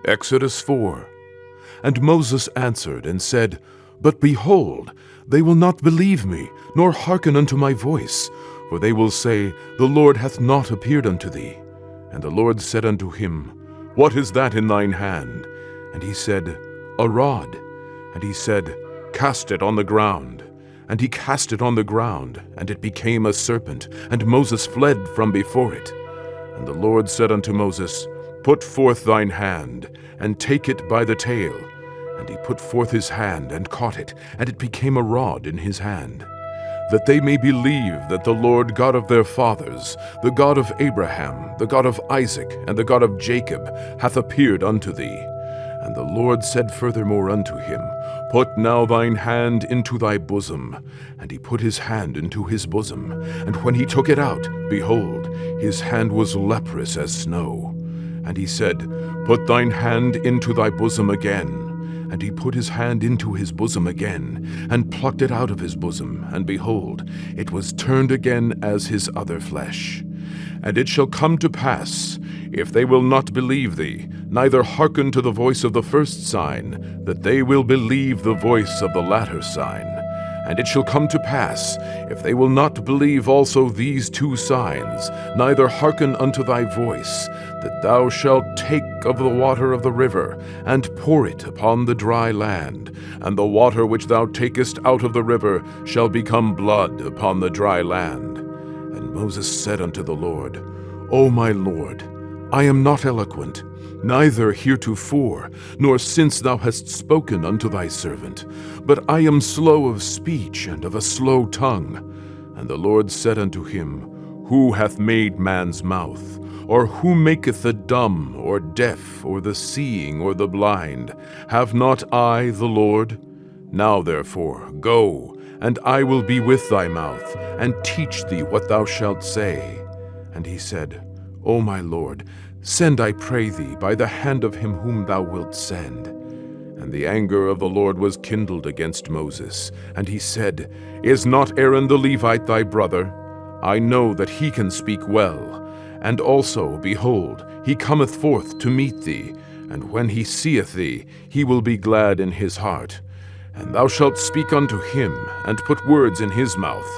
Exodus 4. And Moses answered and said, But behold, they will not believe me, nor hearken unto my voice. For they will say, The Lord hath not appeared unto thee. And the Lord said unto him, What is that in thine hand? And he said, A rod. And he said, Cast it on the ground. And he cast it on the ground, and it became a serpent, and Moses fled from before it. And the Lord said unto Moses, Put forth thine hand, and take it by the tail. And he put forth his hand, and caught it, and it became a rod in his hand. That they may believe that the Lord God of their fathers, the God of Abraham, the God of Isaac, and the God of Jacob, hath appeared unto thee. And the Lord said furthermore unto him, Put now thine hand into thy bosom. And he put his hand into his bosom. And when he took it out, behold, his hand was leprous as snow. And he said, Put thine hand into thy bosom again. And he put his hand into his bosom again, and plucked it out of his bosom, and behold, it was turned again as his other flesh. And it shall come to pass, if they will not believe thee, neither hearken to the voice of the first sign, that they will believe the voice of the latter sign. And it shall come to pass, if they will not believe also these two signs, neither hearken unto thy voice, that thou shalt take of the water of the river, and pour it upon the dry land, and the water which thou takest out of the river shall become blood upon the dry land. And Moses said unto the Lord, O my Lord, I am not eloquent, neither heretofore, nor since thou hast spoken unto thy servant, but I am slow of speech and of a slow tongue. And the Lord said unto him, Who hath made man's mouth? Or who maketh the dumb, or deaf, or the seeing, or the blind? Have not I the Lord? Now therefore go, and I will be with thy mouth, and teach thee what thou shalt say. And he said, O my Lord, send, I pray thee, by the hand of him whom thou wilt send. And the anger of the Lord was kindled against Moses. And he said, Is not Aaron the Levite thy brother? I know that he can speak well. And also, behold, he cometh forth to meet thee, and when he seeth thee, he will be glad in his heart. And thou shalt speak unto him, and put words in his mouth.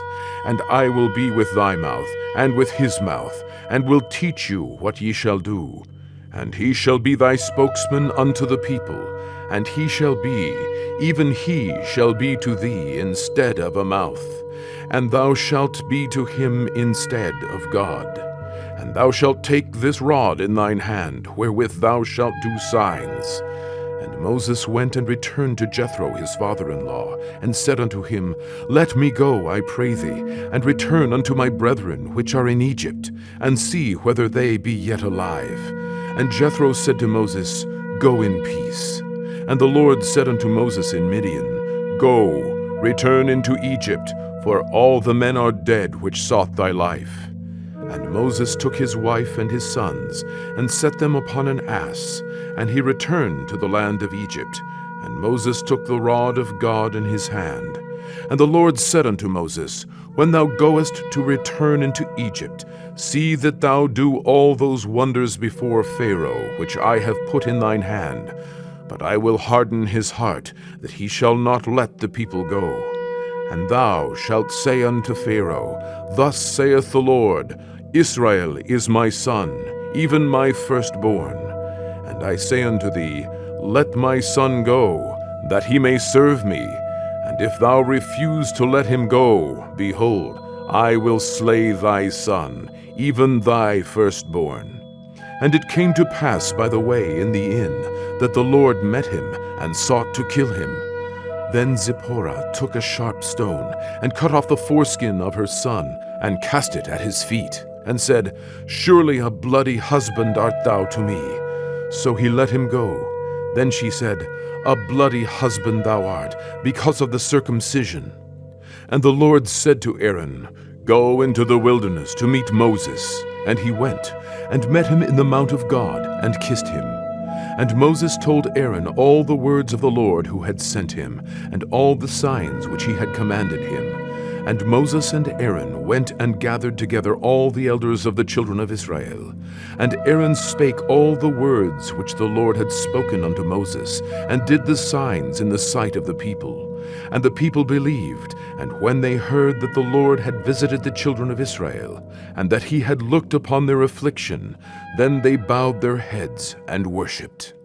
And I will be with thy mouth, and with his mouth, and will teach you what ye shall do. And he shall be thy spokesman unto the people, and he shall be, even he shall be to thee instead of a mouth, and thou shalt be to him instead of God. And thou shalt take this rod in thine hand, wherewith thou shalt do signs. And Moses went and returned to Jethro his father-in-law, and said unto him, Let me go, I pray thee, and return unto my brethren which are in Egypt, and see whether they be yet alive. And Jethro said to Moses, Go in peace. And the Lord said unto Moses in Midian, Go, return into Egypt, for all the men are dead which sought thy life. And Moses took his wife and his sons, and set them upon an ass, and he returned to the land of Egypt. And Moses took the rod of God in his hand. And the Lord said unto Moses, When thou goest to return into Egypt, see that thou do all those wonders before Pharaoh, which I have put in thine hand. But I will harden his heart, that he shall not let the people go. And thou shalt say unto Pharaoh, Thus saith the Lord, Israel is my son, even my firstborn. And I say unto thee, Let my son go, that he may serve me. And if thou refuse to let him go, behold, I will slay thy son, even thy firstborn. And it came to pass by the way in the inn, that the Lord met him, and sought to kill him. Then Zipporah took a sharp stone, and cut off the foreskin of her son, and cast it at his feet, and said, Surely a bloody husband art thou to me. So he let him go. Then she said, A bloody husband thou art, because of the circumcision. And the Lord said to Aaron, Go into the wilderness to meet Moses. And he went, and met him in the mount of God, and kissed him. And Moses told Aaron all the words of the Lord who had sent him, and all the signs which he had commanded him. And Moses and Aaron went and gathered together all the elders of the children of Israel. And Aaron spake all the words which the Lord had spoken unto Moses, and did the signs in the sight of the people. And the people believed, and when they heard that the Lord had visited the children of Israel, and that he had looked upon their affliction, then they bowed their heads and worshipped.